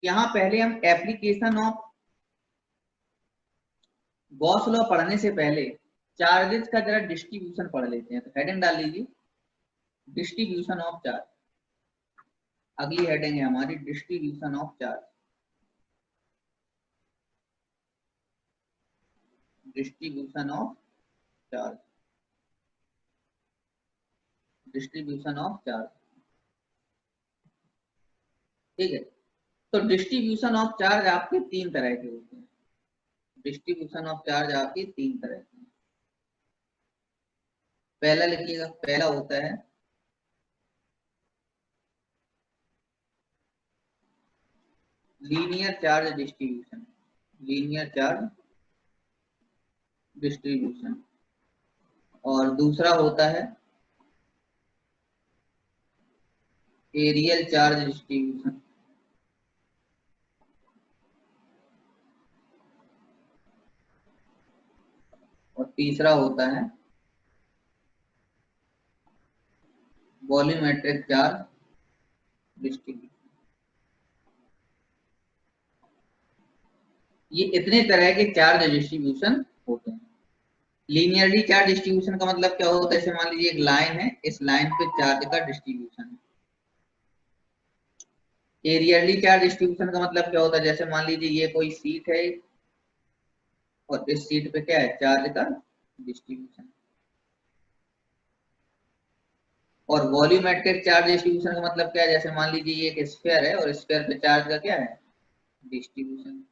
यहाँ पहले हम एप्लीकेशन ऑफ गॉस लॉ पढ़ने से पहले चार्जेस का जरा डिस्ट्रीब्यूशन पढ़ लेते हैं। तो हेडिंग डाल लीजिए डिस्ट्रीब्यूशन ऑफ चार्ज। अगली हेडिंग है हमारी distribution of charge. Distribution of charge, distribution of charge, ठीक है। तो डिस्ट्रीब्यूशन ऑफ चार्ज आपके तीन तरह के होते हैं। डिस्ट्रीब्यूशन ऑफ चार्ज आपके तीन तरह के हैं। पहला लिखिएगा, पहला होता है linear charge distribution. Linear charge distribution. और दूसरा होता है एरियल चार्ज डिस्ट्रीब्यूशन। और तीसरा होता है वॉल्यूमेट्रिक चार्ज डिस्ट्रीब्यूशन। ये इतने तरह के चार्ज डिस्ट्रीब्यूशन होते हैं। लीनियरली चार्ज डिस्ट्रीब्यूशन का मतलब क्या होता है? जैसे मान लीजिए एक लाइन है, इस लाइन पे चार्ज का डिस्ट्रीब्यूशन है। एरियरली चार्ज डिस्ट्रीब्यूशन का मतलब क्या होता है? जैसे मान लीजिए ये कोई सीट है और इस सीट पे क्या है? चार्ज का डिस्ट्रीब्यूशन। और वॉल्यूमेट्रिक चार्ज डिस्ट्रीब्यूशन का मतलब क्या है? जैसे मान लीजिए ये एक स्फीयर है और स्फीयर पे चार्ज का क्या है? डिस्ट्रीब्यूशन,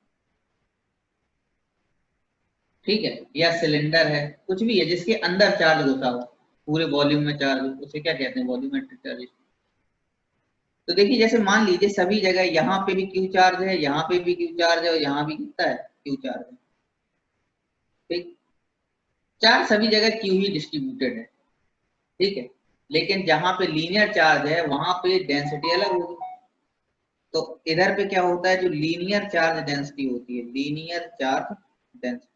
ठीक है। या सिलेंडर है, कुछ भी है जिसके अंदर चार्ज घुसा हो, पूरे वॉल्यूम में चार्ज हो, उसे क्या कहते हैं? Volumetric charge. तो देखिए जैसे मान लीजिए सभी जगह यहाँ पे भी क्यू चार्ज है, यहाँ पे भी क्यू चार्ज है और यहाँ भी कितना है? क्यू चार्ज है, ठीक। चार्ज सभी जगह क्यू ही डिस्ट्रीब्यूटेड है, ठीक है। लेकिन जहां पे लीनियर चार्ज है वहां पे डेंसिटी अलग होगी। तो इधर पे क्या होता है? जो लीनियर चार्ज डेंसिटी होती है, linear charge density,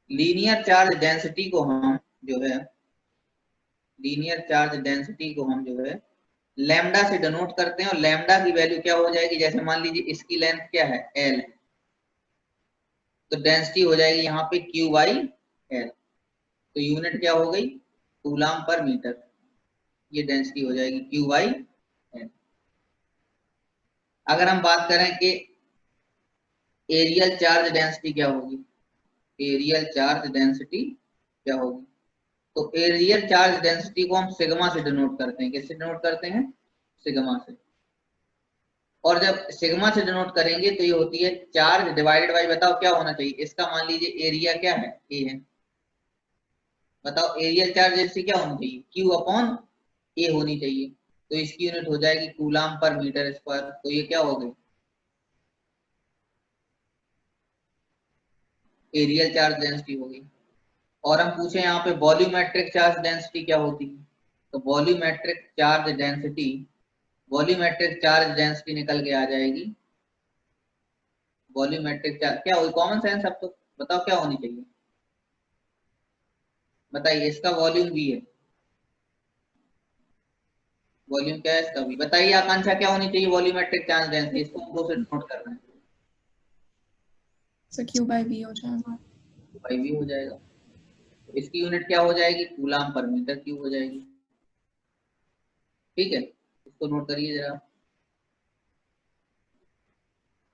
linear charge density को हम जो है, लीनियर चार्ज डेंसिटी को हम जो है लैम्डा से डिनोट करते हैं। और लैम्डा की वैल्यू क्या हो जाएगी? जैसे मान लीजिए इसकी लेंथ क्या है? एल है, तो डेंसिटी हो जाएगी यहाँ पे क्यू बाई एल। तो यूनिट क्या हो गई? कूलाम पर मीटर। ये डेंसिटी हो जाएगी क्यू बाई एल। अगर हम बात करें कि एरियल चार्ज डेंसिटी क्या होगी, एरियल चार्ज डेंसिटी क्या होगी, तो एरियल चार्ज डेंसिटी को हम सिग्मा से डिनोट करते हैं। किससे डिनोट करते हैं? सिग्मा से। और जब सिग्मा से डिनोट करेंगे तो ये होती है चार्ज डिवाइडेड बाई, बताओ क्या होना चाहिए इसका? मान लीजिए एरिया क्या है? ए है। बताओ एरियल चार्ज डेंसिटी क्या होनी चाहिए? क्यू अपॉन ए होनी चाहिए। तो इसकी यूनिट हो जाएगी कूलाम पर मीटर स्क्वायर। तो ये क्या हो गई? एरियल चार्ज डेंसिटी हो गई। और हम पूछे यहाँ पे वॉल्यूमेट्रिक चार्ज डेंसिटी क्या होती है? तो volumetric charge density, volumetric charge density निकल के आ जाएगी, वॉल्यूमेट्रिक चार्ज क्या होगी? कॉमन सेंस अब तो बताओ क्या होनी चाहिए? बताइए, इसका वॉल्यूम भी है, वॉल्यूम क्या है इसका भी? बताइए आकांक्षा क्या होनी चाहिए वॉल्यूमेट्रिक चार्ज डेंसिटी? इसको हम दो से नोट कर रहे हैं। सर क्यू बाई वी हो जाएगा, भाई भी हो जाएगा। तो इसकी यूनिट क्या हो जाएगी? कूलाम पर मीटर क्यूब हो जाएगी, ठीक है। इसको नोट करिए जरा।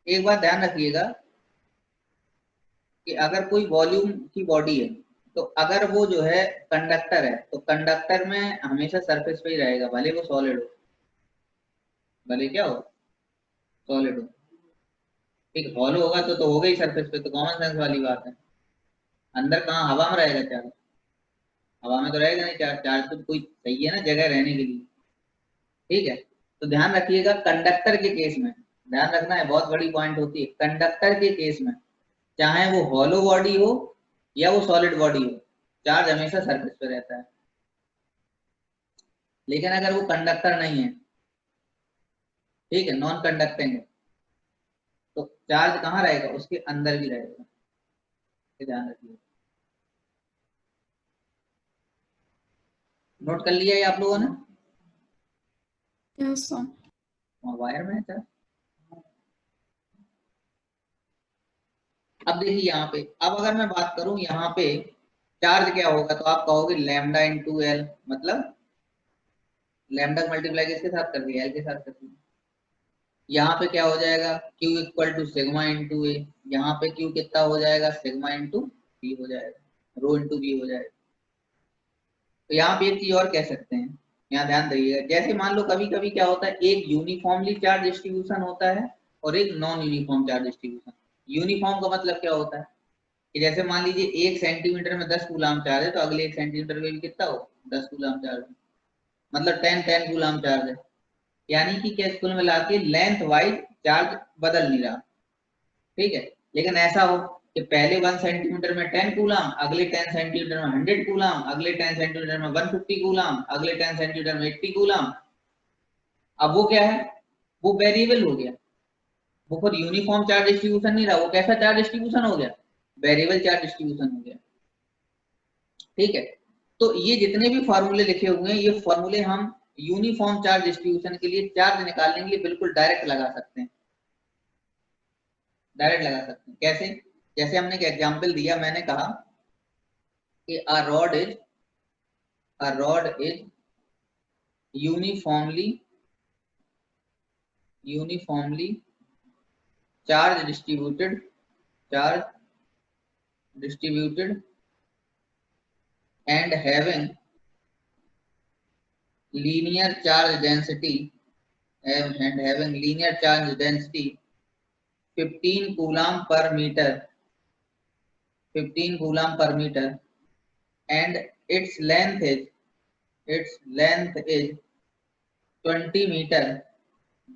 एक बात ध्यान रखिएगा कि अगर कोई वॉल्यूम की बॉडी है तो अगर वो जो है कंडक्टर है तो कंडक्टर में हमेशा सरफेस पे ही रहेगा, भले वो सॉलिड हो, भले क्या हो? सॉलिड हो, ठीक। हॉलो होगा तो होगा ही सरफेस पे, तो कॉमन सेंस वाली बात है। अंदर कहाँ? हवा में रहेगा चार्ज? हवा में तो रहेगा नहीं चार्ज। चार्ज तो कोई चाहिए ना जगह रहने के लिए, ठीक है। तो ध्यान रखिएगा कंडक्टर के केस में, ध्यान रखना है, बहुत बड़ी पॉइंट होती है। कंडक्टर के केस में चाहे वो हॉलो बॉडी हो या वो सॉलिड बॉडी हो, चार्ज हमेशा सरफेस पे रहता है। लेकिन अगर वो कंडक्टर नहीं है, ठीक है, नॉन कंडक्टिंग है, तो चार्ज कहाँ रहेगा? उसके अंदर भी रहेगा। ध्यान रखिए। नोट कर लिया है आप लोगों ने? Yes sir. वायर में है चार्ज? अब देखिए यहाँ पे, अब अगर मैं बात करूं यहाँ पे चार्ज क्या होगा, तो आप कहोगे लैम्डा इंटू एल, मतलब लैम्डा मल्टीप्लाई किसके साथ कर दिया, एल के साथ कर दिया। यहाँ पे क्या हो जाएगा, Q equal to sigma into A, यहाँ पे Q कितना हो जाएगा, सिग्मा इंटू बी हो जाएगा, रो इंटू बी हो जाएगा। तो यहाँ पे एक चीज और कह सकते हैं, यहाँ ध्यान दीजिएगा, जैसे मान लो कभी कभी क्या होता है, एक यूनिफॉर्मली चार्ज डिस्ट्रीब्यूशन होता है और एक non uniform charge distribution. Uniform का मतलब क्या होता है कि जैसे मान लीजिए 1 सेंटीमीटर में 10 कूलाम चार्ज है, तो अगले 1 सेंटीमीटर में भी कितना हो, 10 कूलाम चार्ज है, मतलब 10 कूलाम चार्ज है। यानी कि क्या कुल मिला के लेंथ वाइज चार्ज बदल नहीं रहा, ठीक है। लेकिन ऐसा हो कि पहले 1 सेंटीमीटर में 10 कूलाम, अगले 10 सेंटीमीटर में 100 कूलाम, अगले 10 सेंटीमीटर में 150 कूलाम, अगले 10 सेंटीमीटर में 80 कूलाम। अब वो क्या है, वो वेरिएबल हो गया, वो फिर यूनिफॉर्म चार्ज डिस्ट्रीब्यूशन नहीं रहा, वो कैसा चार्ज डिस्ट्रीब्यूशन हो गया, वेरिएबल चार्ज डिस्ट्रीब्यूशन हो गया, ठीक है। तो ये जितने भी फॉर्मूले लिखे हुए हैं, ये फॉर्मूले हम यूनिफॉर्म चार्ज डिस्ट्रीब्यूशन के लिए, चार्ज निकालने के लिए बिल्कुल डायरेक्ट लगा सकते हैं, डायरेक्ट लगा सकते हैं। कैसे, जैसे हमने एक एग्जांपल दिया, मैंने कहा कि a rod is uniformly charge distributed and having linear charge density 15 coulomb पर मीटर, 15 कूलाम पर metre, and its length is 20 meter,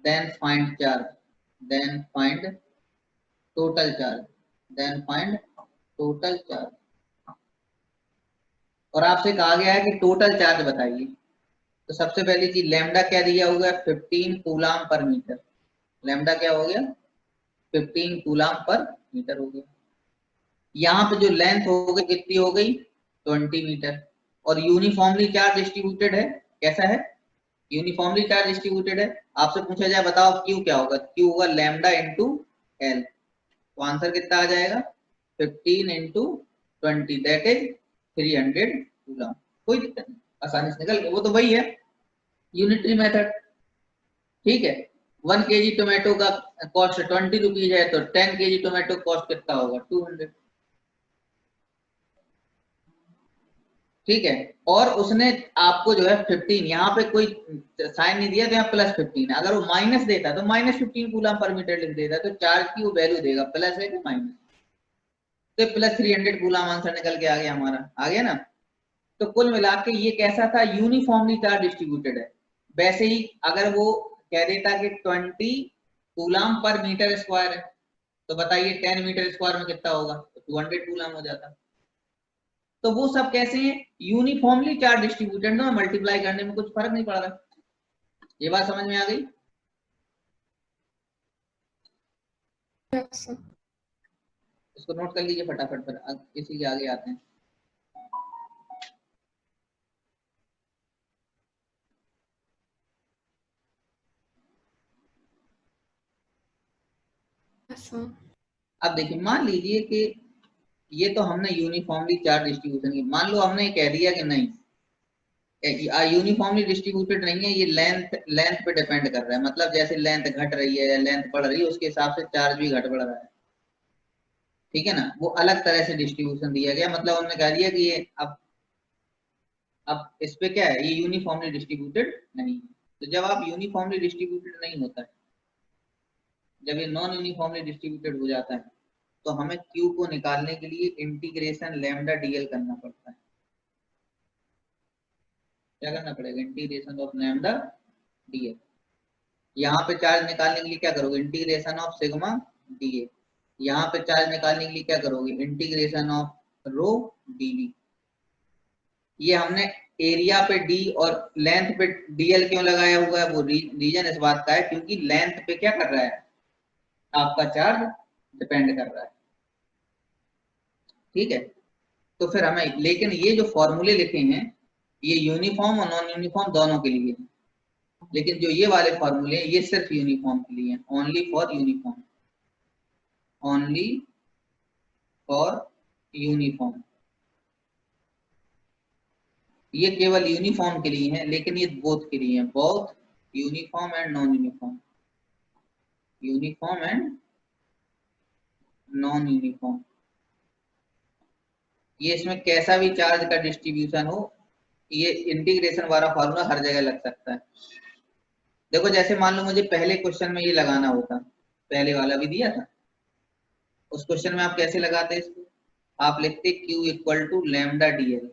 then find charge, then find total charge, then find total charge। और आपसे कहा गया है कि total charge बताइए, तो सबसे पहली चीज लैम्डा क्या दिया होगा, 15 कूलाम पर मीटर, लैम्डा क्या हो गया, 15 कूलाम पर मीटर हो गया। यहाँ पे जो लेंथ हो गई कितनी हो गई, 20 मीटर, और यूनिफॉर्मली चार्ज डिस्ट्रीब्यूटेड है, कैसा है, यूनिफॉर्मली चार्ज डिस्ट्रीब्यूटेड है। आपसे पूछा जाए बताओ क्यू क्या होगा, क्यू होगा लैम्डा इंटू एल, तो आंसर कितना आ जाएगा, 15 इंटू 20, दैट इज 300 कूलम। कोई दिक्कत नहीं, आसानी से निकल गया, वो तो वही है यूनिटरी मेथड, ठीक है। 1 kg टोमेटो का कॉस्ट 20 रुपीज है, तो 10 kg टोमेटो कॉस्ट कितना होगा, 200, ठीक है। और उसने आपको जो है 15, यहाँ पे कोई साइन नहीं दिया तो यहाँ +15, अगर वो माइनस देता तो -15 कूलम पर मीटर लिख देता, तो चार्ज की वो वैल्यू देगा, प्लस है कि माइनस, तो प्लस 300 कूलम आंसर निकल के आ गया हमारा, आ गया ना। तो कुल मिला के ये कैसा था, यूनिफॉर्मली चार्ज डिस्ट्रीब्यूटेड है। वैसे ही अगर वो कह देता कि 20 कूलम पर मीटर स्क्वायर है, तो बताइए 10 मीटर स्क्वायर में कितना होगा, तो 200 कूलम हो जाता। तो वो सब कैसे हैं, यूनिफॉर्मली चार्ज डिस्ट्रीब्यूटेड, ना मल्टीप्लाई करने में कुछ फर्क नहीं पड़ रहा। ये बात समझ में आ गई, इसको नोट कर लीजिए फटाफट, फिर इसी के आगे आते हैं। अब देखिए, मान लीजिए कि ये तो हमने यूनिफॉर्मली चार्ज डिस्ट्रीब्यूशन की, मान लो हमने कह दिया कि नहीं यूनिफॉर्मली डिस्ट्रीब्यूटेड नहीं है, ये लेंथ पे डिपेंड कर रहा है, मतलब जैसे लेंथ घट रही है या लेंथ बढ़ रही है, उसके हिसाब से चार्ज भी घट बढ़ रहा है, ठीक है ना। वो अलग तरह से डिस्ट्रीब्यूशन दिया गया, मतलब हमने कह दिया कि ये अब इस पे क्या है, ये यूनिफॉर्मली डिस्ट्रीब्यूटेड नहीं है। तो जब आप यूनिफॉर्मली डिस्ट्रीब्यूटेड नहीं होता है, जब ये नॉन यूनिफॉर्मली डिस्ट्रीब्यूटेड हो जाता है, तो हमें Q को निकालने के लिए इंटीग्रेशन लैम्डा डीएल करना पड़ता है। क्या करना पड़ेगा, इंटीग्रेशन ऑफ लैम्डा डीएल। यहाँ पे चार्ज निकालने के लिए क्या करोगे, इंटीग्रेशन ऑफ सिग्मा डीए। यहाँ पे चार्ज निकालने के लिए क्या करोगे, इंटीग्रेशन ऑफ रो डीवी। ये हमने एरिया पे डी और लेंथ पे डीएल क्यों लगाया हुआ है, वो रीजन इस बात का है क्योंकि लेंथ पे क्या कर रहा है, आपका चार्ज डिपेंड कर रहा है, ठीक है। तो फिर हमें, लेकिन ये जो फॉर्मूले लिखे हैं ये यूनिफॉर्म और नॉन यूनिफॉर्म दोनों के लिए, लेकिन जो ये वाले फॉर्मूले ये सिर्फ यूनिफॉर्म के लिए, only for uniform, only for uniform, ये केवल यूनिफॉर्म के लिए है, लेकिन ये बोथ के लिए है, both uniform and non uniform, uniform and non uniform. ये इसमें कैसा भी चार्ज का डिस्ट्रीब्यूशन हो, ये इंटीग्रेशन वाला फॉर्मूला हर जगह लग सकता है। देखो जैसे मान लो मुझे पहले क्वेश्चन में ये लगाना होता, पहले वाला भी दिया था, उस क्वेश्चन में आप कैसे लगाते इसको, आप लिखते Q equal to lambda DL,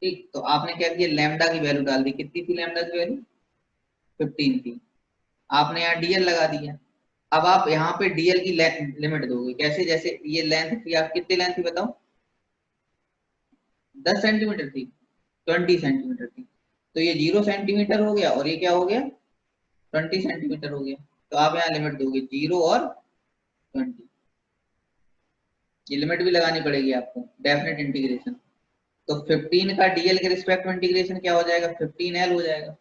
ठीक। तो आपने क्या किया, लैम्डा की वैल्यू डाल दी, कितनी थी लैम्डा की वैल्यू, 15 थी, आपने यहाँ DL लगा दिया। अब आप यहाँ पे DL की लिमिट दोगे कैसे, जैसे ये लेंथ थी, आप कितनी लेंथ थी बताओ, 10 सेंटीमीटर थी, 20 सेंटीमीटर थी, तो ये 0 सेंटीमीटर हो गया और ये क्या हो गया, 20 सेंटीमीटर हो गया। तो आप यहाँ लिमिट दोगे 0 और 20, ये लिमिट भी लगानी पड़ेगी आपको, डेफिनेट इंटीग्रेशन। तो 15 का DL के रिस्पेक्ट में इंटीग्रेशन क्या हो जाएगा, 15L हो जाएगा,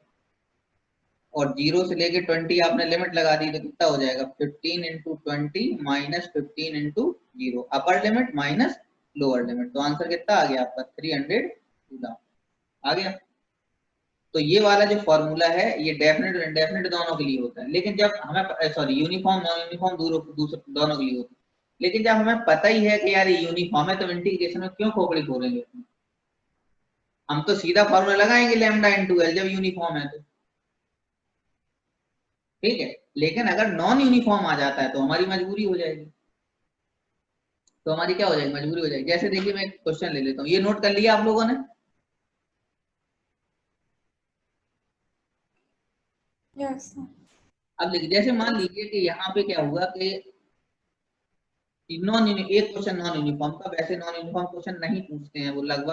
और 0 से लेके 20 आपने लिमिट लगा दी, तो कितना हो जाएगा, 15 into 20 minus 15 into 0, upper limit minus lower limit, तो आंसर कितना आ गया आपका 300 आ गया। तो ये वाला जो फॉर्मूला है ये डेफिनेट और इनडेफिनेट दोनों के लिए होता है, लेकिन जब हमें सॉरी यूनिफॉर्म नॉन यूनिफॉर्म दोनों के लिए होता है, लेकिन जब हमें पता ही है कि यार ये यूनिफॉर्म है तो इंटीग्रेशन में क्यों खोपड़ी खोलेंगे, हम तो सीधा फॉर्मूला लगाएंगे लैम्डा इंटू एल जब यूनिफॉर्म है तो, ठीक है। लेकिन अगर नॉन यूनिफॉर्म आ जाता है तो हमारी मजबूरी हो जाएगी, तो हमारी क्या हो जाएगी, मजबूरी हो जाएगी। जैसे देखिए मैं क्वेश्चन ले लेता हूँ, ये नोट कर लिया आप लोगों ने, यस अब देखिए जैसे मान लीजिए कि यहाँ पे क्या हुआ कि एक क्वेश्चन नॉन यूनिफॉर्म का, वैसे नॉन यूनिफॉर्म क्वेश्चन नहीं पूछते हैं वो लगभग